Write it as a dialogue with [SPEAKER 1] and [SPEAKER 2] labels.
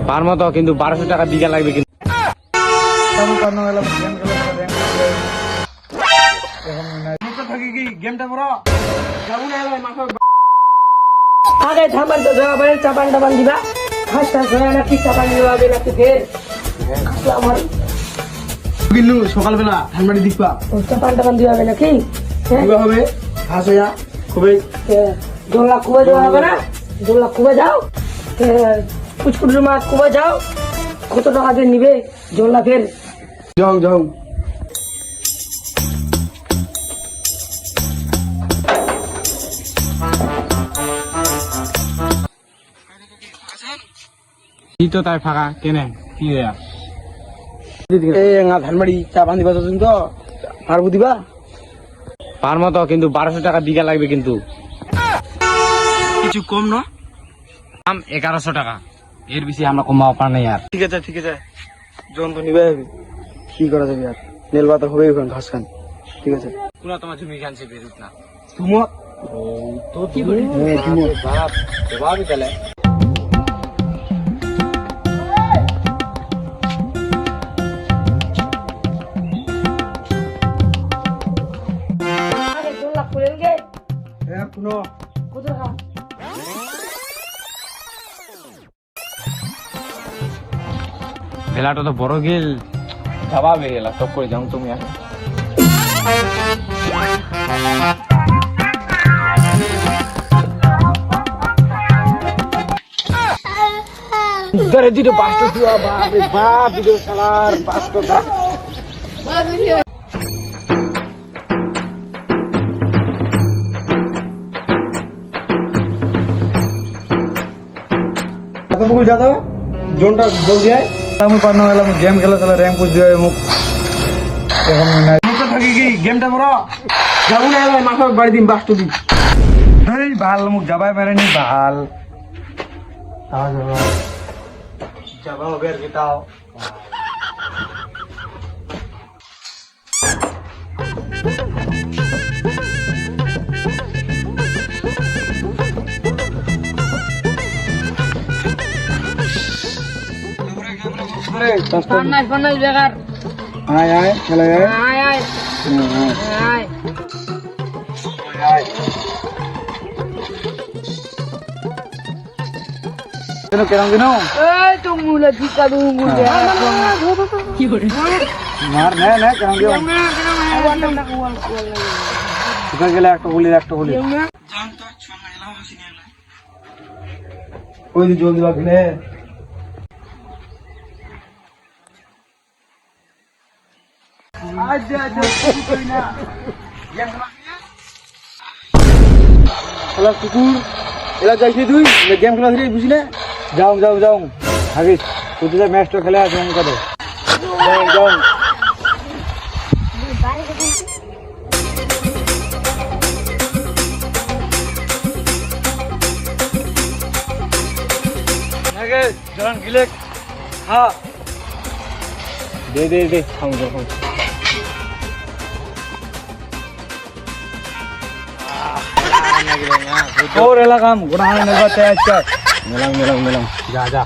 [SPEAKER 1] পার মতো, কিন্তু 1200 টাকা বিঘা লাগবে কিন্তু।
[SPEAKER 2] আগে থামান তো জবাবে চাপান টাপান দিবা হাসটা ছয় না কি চাপান দিবা বেলা তো ফের আমার
[SPEAKER 3] কিন্তু সকালবেলা ধানবাড়ি দিবা
[SPEAKER 2] চাপান টাপান দিবা বেলা কি
[SPEAKER 3] দিবা হবে ঘাস হইয়া খুবই
[SPEAKER 2] 2 লাখ কুবে দেওয়া হবে না 2 লাখ কুবে যাও কুচকুট রুমা কুবে যাও কত টাকা দিয়ে নিবে 2 লাখের
[SPEAKER 3] যাও যাও
[SPEAKER 1] কি তো তাই ফাঁকা কেনে কি দেয়া
[SPEAKER 3] এই ধানবাড়ি চা পান দিবা তো পারবো দিবা
[SPEAKER 1] পার মতো, কিন্তু 1200 টাকা বিঘা লাগবে কিন্তু।
[SPEAKER 3] কিছু কম না
[SPEAKER 1] দাম 1100 টাকা, এর বেশি আমরা কমাও পার নাই আর।
[SPEAKER 3] ঠিক আছে জন তো নিবে হবে কি করা যাবে আর নেল বাতা হবে ওখানে ঘাস খান ঠিক আছে
[SPEAKER 1] পুরা তোমার জমি খানছে বেরুত না
[SPEAKER 3] তোমার
[SPEAKER 1] তো কি বলি বাপ বাপ তাহলে
[SPEAKER 2] আগে 2 লাখ করে গে
[SPEAKER 3] কোনো
[SPEAKER 2] কত টাকা
[SPEAKER 1] ভেলাটা তো বড় গেল, যাবা বেলা সব করে যাও তুমি আর।
[SPEAKER 3] ধরে দিতে 500 টাকা বাপ রে বাপ ভিডিও সালার 500 টাকা কত বকুল যাতো জোনটা জলদি আয় আমি পারনা গেলাম গেম খেলা চলে র‍্যাঙ্ক পুশ দিও মুখ এখন নাই মুখে থাকি কি গেমটা বড় যাবো না এলাই মাথা বাড়ি দিন বাস্ত দিন এই ভাল মুখ যাবাই পারেনি ভাল তাও যাবা হবে আর কি তাও
[SPEAKER 2] পান্নাস বেকার
[SPEAKER 3] আয় আয় চলে আয়
[SPEAKER 2] আয় আয় আয়
[SPEAKER 3] কেন কেন
[SPEAKER 2] এই তো মুলা জিকা দু মুলা কি করে
[SPEAKER 3] মার না কেন সুখা গেলে একটা গুলি ওই যে জলদি বাগলে কুকুর এলা যাইছি তুই গেম খেলা ধরে বুঝি না যাও থাকিস তুই ম্যাচটা খেলে আছে অঙ্ক যাও জরান গিলে হ্যাঁ
[SPEAKER 1] দে খাও
[SPEAKER 3] और एला काम गुना ने बच्चा अच्छा
[SPEAKER 1] মেলাম যা